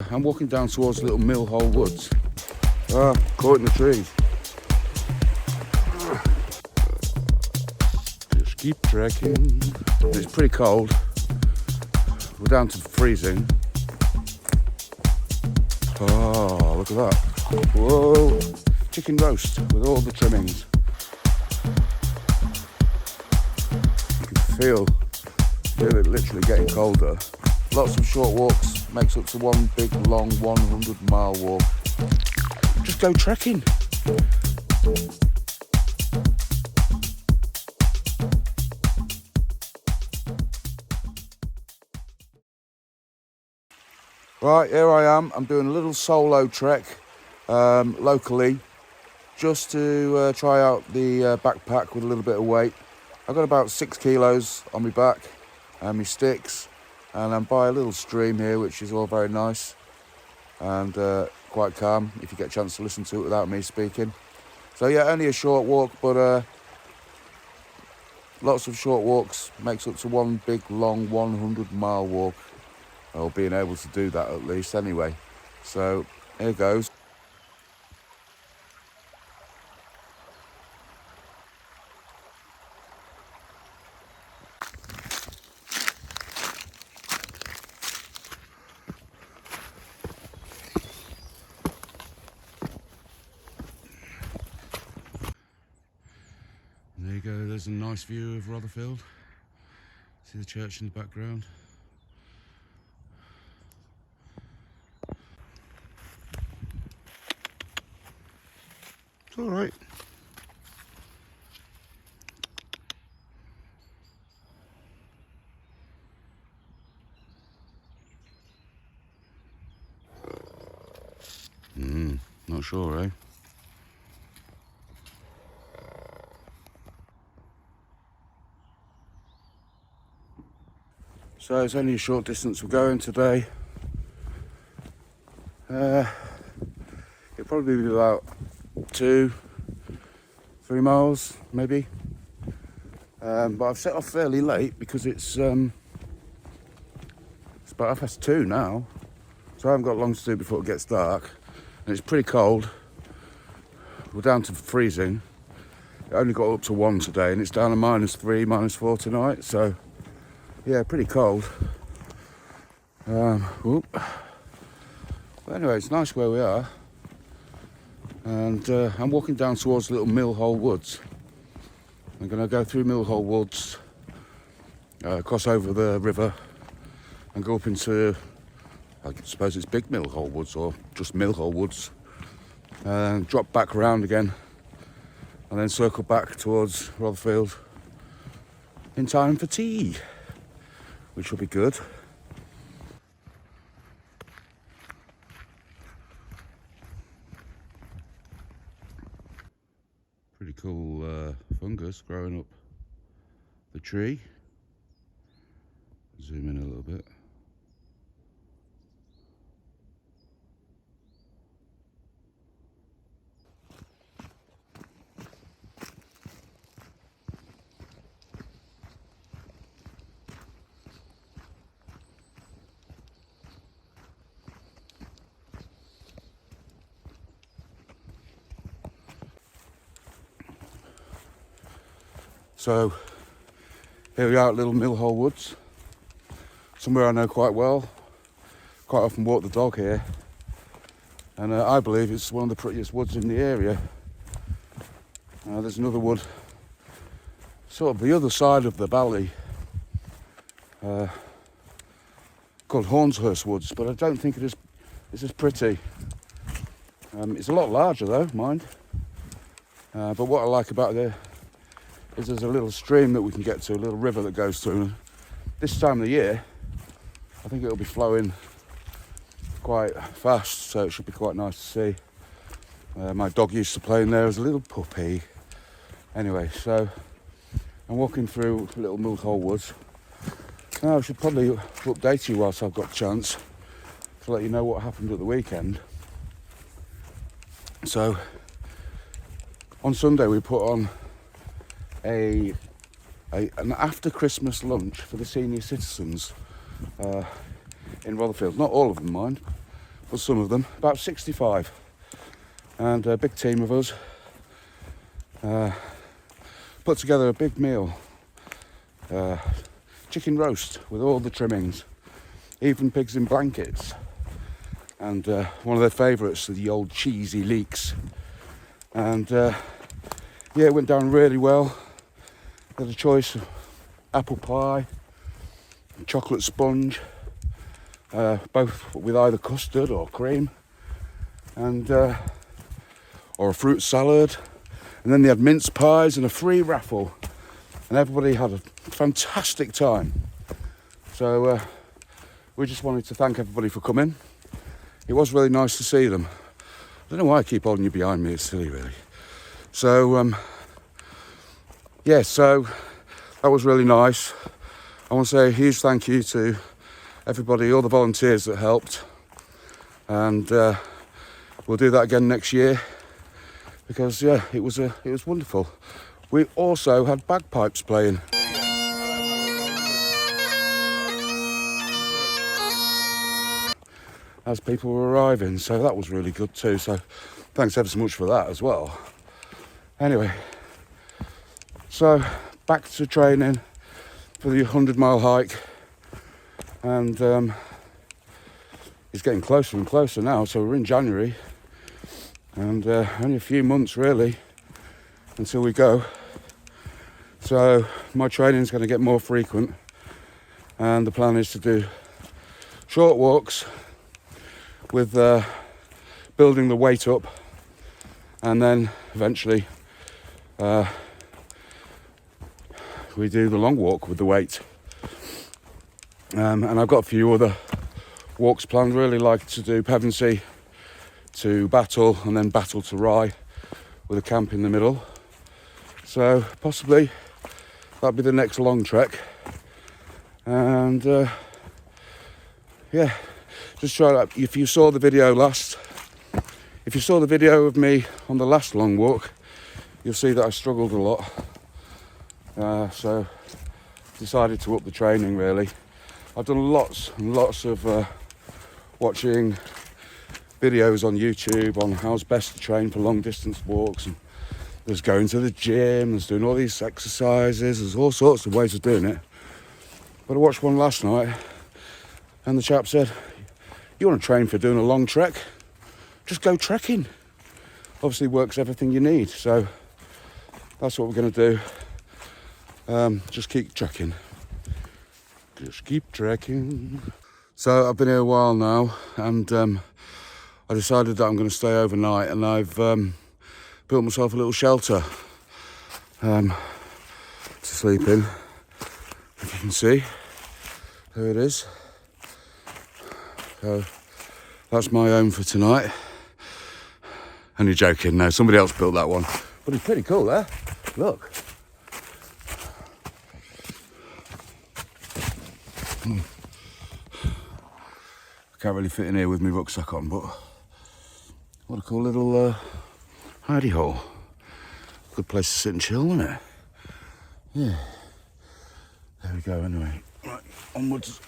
I'm walking down towards Little Mill Hole Woods. Caught in the trees. Just keep trekking. It's pretty cold. We're down to freezing. Oh, look at that. Whoa. Chicken roast with all the trimmings. You can feel it literally getting colder. Lots of short walks makes up to one big long 100-mile walk. Just go trekking. Right, here I am. I'm doing a little solo trek locally just to try out the backpack with a little bit of weight. I've got about 6 kilos on my back and my sticks, and I'm by a little stream here which is all very nice and quite calm if you get a chance to listen to it without me speaking. So yeah, only a short walk, but lots of short walks makes up to one big long 100-mile walk. Or being able to do that at least anyway. So here goes. And there you go, there's a nice view of Rotherfield. See the church in the background. It's all right. Not sure, eh? So it's only a short distance we're going today. It'll probably be about 2-3 miles, maybe. But I've set off fairly late because it's about 2:30 now, so I haven't got long to do before it gets dark, and it's pretty cold. We're down to freezing. It only got up to 1 today, and it's down to -3, -4 tonight. So yeah, pretty cold. But anyway, it's nice where we are, and I'm walking down towards Little Mill Hole Woods. I'm going to go through Mill Hole Woods, cross over the river, and go up into, I suppose it's Big Mill Hole Woods or just Mill Hole Woods, and drop back around again, and then circle back towards Rotherfield in time for tea, which will be good. Pretty cool fungus growing up the tree. Zoom in a little bit. So here we are at Little Mill Hole Woods, somewhere I know quite well. Quite often walk the dog here, and I believe it's one of the prettiest woods in the area. There's another wood sort of the other side of the valley called Hornshurst Woods, but I don't think it's as pretty. It's a lot larger though, mind. But what I like about it is there's a little stream that we can get to, a little river that goes through. This time of the year, I think it'll be flowing quite fast, so it should be quite nice to see. My dog used to play in there as a little puppy. Anyway, so I'm walking through Little Mill Hole Woods. Now I should probably update you whilst I've got a chance to let you know what happened at the weekend. So on Sunday we put on an after Christmas lunch for the senior citizens in Rotherfield. Not all of them, mind. for some of them, about 65. And a big team of us put together a big meal. Chicken roast with all the trimmings, even pigs in blankets. And one of their favourites, the old cheesy leeks. And yeah, it went down really well. Had a choice of apple pie, chocolate sponge, both with either custard or cream, and or a fruit salad. And then they had mince pies and a free raffle, and everybody had a fantastic time. So we just wanted to thank everybody for coming. It was really nice to see them. I don't know why I keep holding you behind me, it's silly really. So yeah, so that was really nice. I want to say a huge thank you to everybody, all the volunteers that helped, and we'll do that again next year, because yeah, it was wonderful. We also had bagpipes playing. As people were arriving, so that was really good too. So thanks ever so much for that as well. Anyway, so back to training for the 100-mile hike, and it's getting closer and closer now. So we're in January, and only a few months really until we go. So my training is going to get more frequent, and the plan is to do short walks with building the weight up, and then eventually we do the long walk with the weight. And I've got a few other walks planned. Really like to do Pevensey to Battle, and then Battle to Rye with a camp in the middle. So possibly that'll be the next long trek. And yeah, just try that. If you saw the video of me on the last long walk, you'll see that I struggled a lot. So decided to up the training really. I've done lots and lots of watching videos on YouTube on how's best to train for long distance walks, and there's going to the gym, there's doing all these exercises, there's all sorts of ways of doing it. But I watched one last night, and the chap said, you want to train for doing a long trek? Just go trekking. Obviously works everything you need, so that's what we're going to do. Just keep trekking. Just keep trekking. So I've been here a while now, and I decided that I'm going to stay overnight, and I've built myself a little shelter to sleep in. If you can see, there it is. So that's my home for tonight. Only joking, no, somebody else built that one. But it's pretty cool there. Look. I can't really fit in here with my rucksack on, but what a cool little hidey hole. Good place to sit and chill, isn't it? Yeah. There we go, anyway. Right, onwards.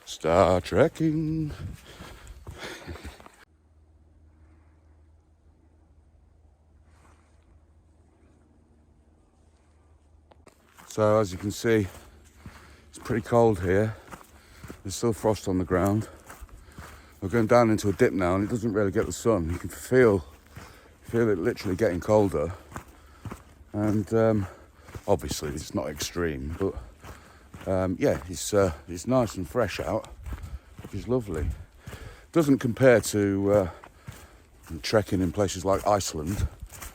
Start trekking. So as you can see, it's pretty cold here. There's still frost on the ground. We're going down into a dip now, and it doesn't really get the sun. You can feel it literally getting colder. And obviously it's not extreme, but yeah, it's nice and fresh out, which is lovely. Doesn't compare to trekking in places like Iceland,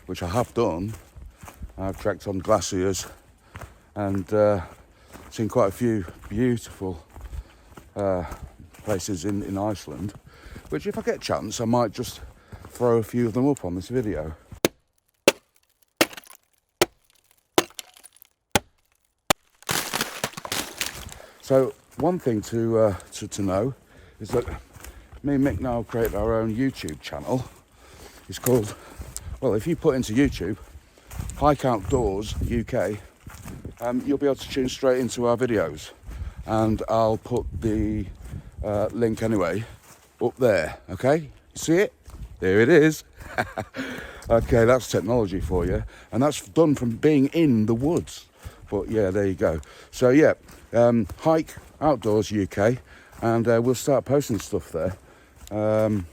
which I have done. I've trekked on glaciers and seen quite a few beautiful places in Iceland, which if I get a chance I might just throw a few of them up on this video. So one thing to know is that me and Mick now create our own YouTube channel. It's called, well, if you put into YouTube Hike Outdoors UK, you'll be able to tune straight into our videos. and I'll put the link anyway up there. Okay, see it? There it is. Okay, that's technology for you, and that's done from being in the woods. But yeah, there you go. So yeah, Hike Outdoors UK, and we'll start posting stuff there, and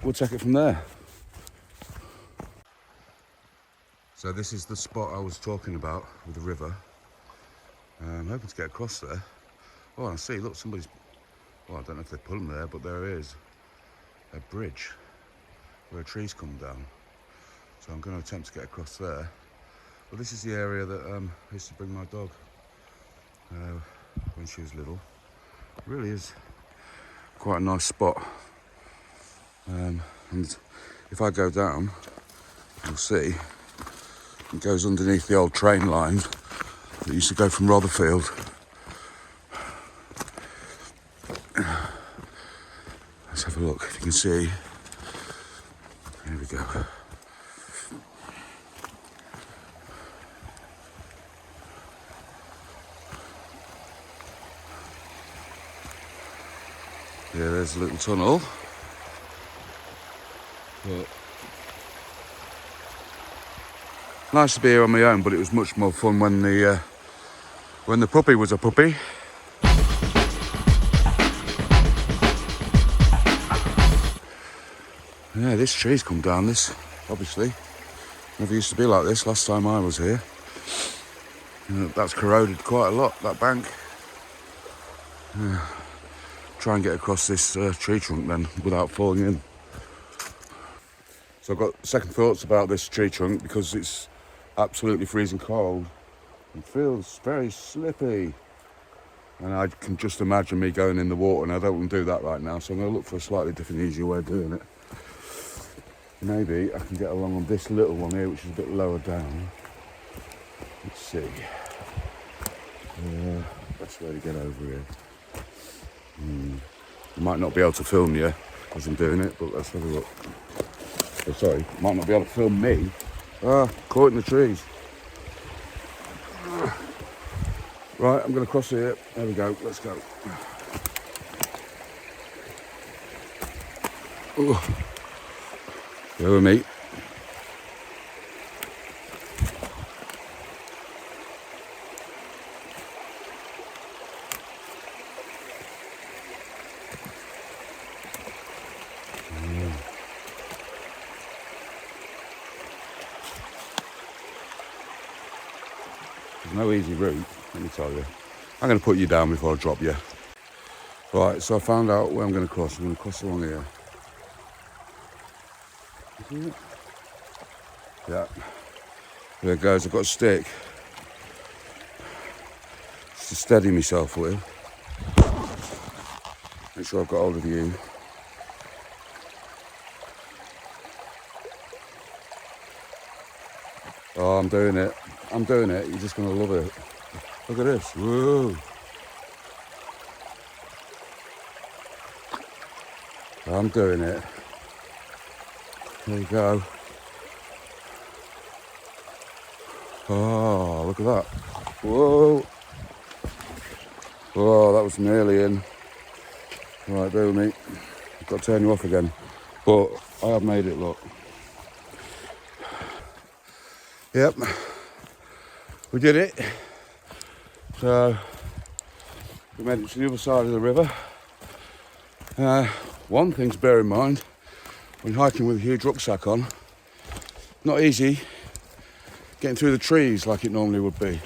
we'll take it from there. So this is the spot I was talking about with the river. I'm hoping to get across there. Oh, I see, look, somebody's, well, I don't know if they put them there, but there is a bridge where trees come down. So I'm going to attempt to get across there. But this is the area that I used to bring my dog when she was little. It really is quite a nice spot. And if I go down, you'll see it goes underneath the old train line that used to go from Rotherfield. Let's have a look if you can see. Here we go. Yeah, there's a little tunnel. But nice to be here on my own, but it was much more fun when the puppy was a puppy. Yeah, this tree's come down, this, obviously. Never used to be like this last time I was here. That's corroded quite a lot, that bank. Try and get across this tree trunk then without falling in. So I've got second thoughts about this tree trunk because it's absolutely freezing cold. It feels very slippy. And I can just imagine me going in the water, and I don't want to do that right now, so I'm going to look for a slightly different, easier way of doing it. Maybe I can get along on this little one here, which is a bit lower down. Let's see. Best way to get over here. I might not be able to film you as I'm doing it, but let's have a look. Oh, sorry, might not be able to film me. Caught in the trees. Right, I'm going to cross here. There we go, let's go. Ooh. Go with me. There's no easy route, let me tell you. I'm going to put you down before I drop you. Right, so I found out where I'm going to cross. I'm going to cross along here. Yeah. There it goes, I've got a stick. Just to steady myself with. Make sure I've got hold of you. Oh, I'm doing it. I'm doing it. You're just going to love it. Look at this. Whoa. I'm doing it. There you go. Oh, look at that. Whoa. Oh, that was nearly in. Right, bear with me. I've got to turn you off again. But I have made it, look. Yep. We did it. So, we made it to the other side of the river. One thing to bear in mind when hiking with a huge rucksack on, not easy getting through the trees like it normally would be.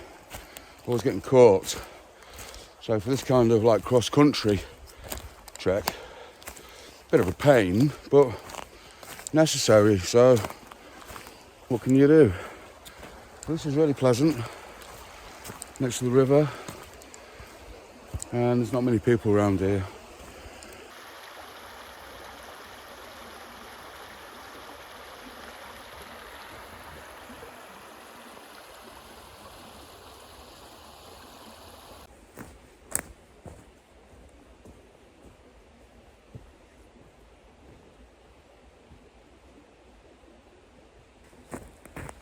Always getting caught. So for this kind of like cross-country trek, bit of a pain, but necessary. So what can you do? This is really pleasant, next to the river, and there's not many people around here.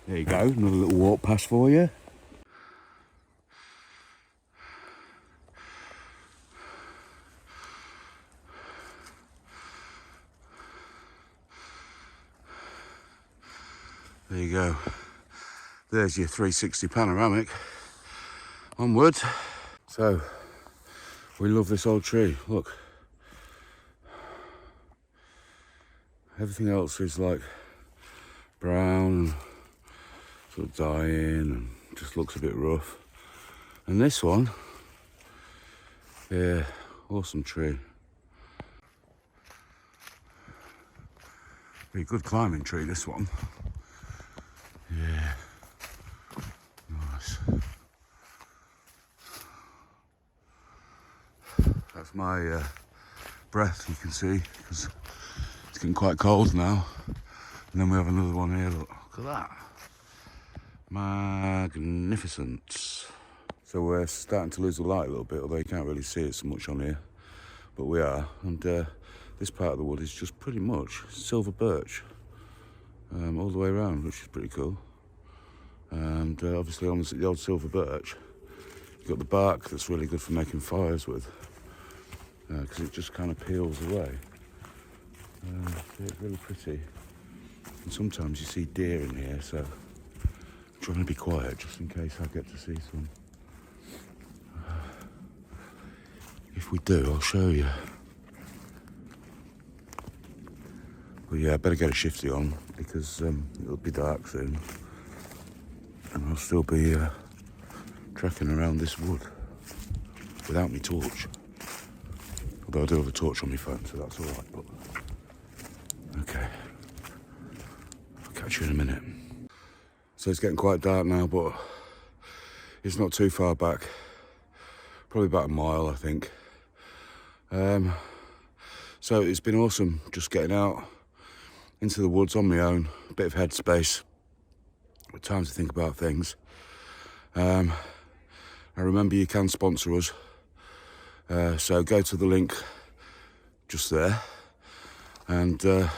There you go, another little walk pass for you. There you go. There's your 360 panoramic. Onward. So, we love this old tree. Look. Everything else is like brown and sort of dying and just looks a bit rough. And this one, yeah, awesome tree. Be a good climbing tree, this one. Yeah, nice. That's my breath, you can see, because it's getting quite cold now. And then we have another one here, look at that. Magnificent. So we're starting to lose the light a little bit, although you can't really see it so much on here. But we are, and this part of the wood is just pretty much silver birch all the way around, which is pretty cool. And obviously on the old silver birch, you've got the bark that's really good for making fires with, because it just kind of peels away. It's really pretty. And sometimes you see deer in here, so I'm trying to be quiet just in case I get to see some. If we do, I'll show you. But yeah, I better get a shifty on because it'll be dark soon. And I'll still be trekking around this wood without my torch. Although I do have a torch on my phone, so that's all right. But okay, I'll catch you in a minute. So it's getting quite dark now, but it's not too far back. Probably about a mile, I think. So it's been awesome just getting out into the woods on my own, a bit of headspace, with time to think about things. I remember you can sponsor us, so go to the link just there and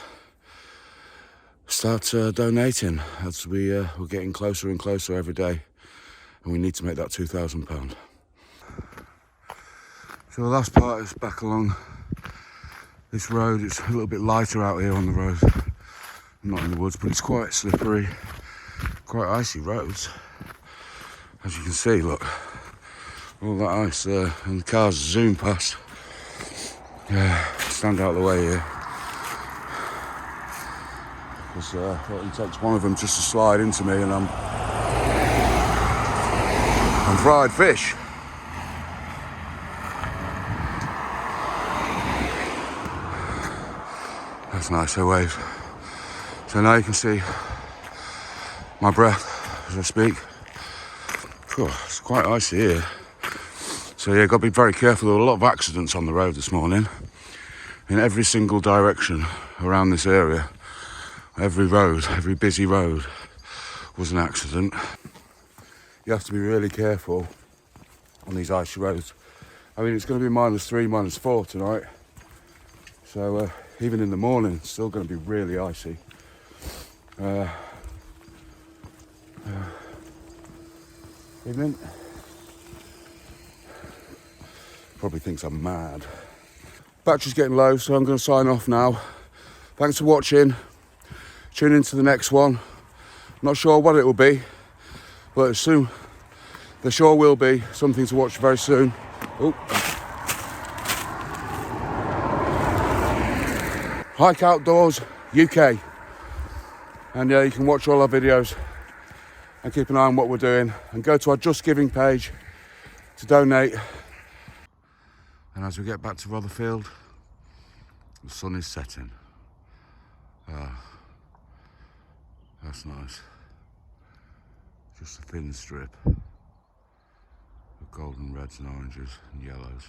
start donating as we're getting closer and closer every day, and we need to make that £2,000. So the last part is back along this road. It's a little bit lighter out here on the road, not in the woods, but it's quite slippery, quite icy roads. As you can see, look, all that ice there, and the cars zoom past. Yeah, stand out of the way here, because it only takes one of them just to slide into me, and I'm fried fish. That's nice, a wave. So now you can see my breath as I speak. It's quite icy here. So yeah, got to be very careful. There were a lot of accidents on the road this morning. In every single direction around this area, every road, every busy road was an accident. You have to be really careful on these icy roads. I mean, it's going to be -3, -4 tonight. So even in the morning, it's still going to be really icy. Evening. Probably thinks I'm mad. Battery's getting low, so I'm going to sign off now. Thanks for watching. Tune in to the next one. Not sure what it will be, but soon there sure will be something to watch very soon. Oh. Hike Outdoors UK, and you can watch all our videos and keep an eye on what we're doing, and go to our Just Giving page to donate. And as we get back to Rotherfield, the sun is setting. That's nice. Just a thin strip of golden reds and oranges and yellows.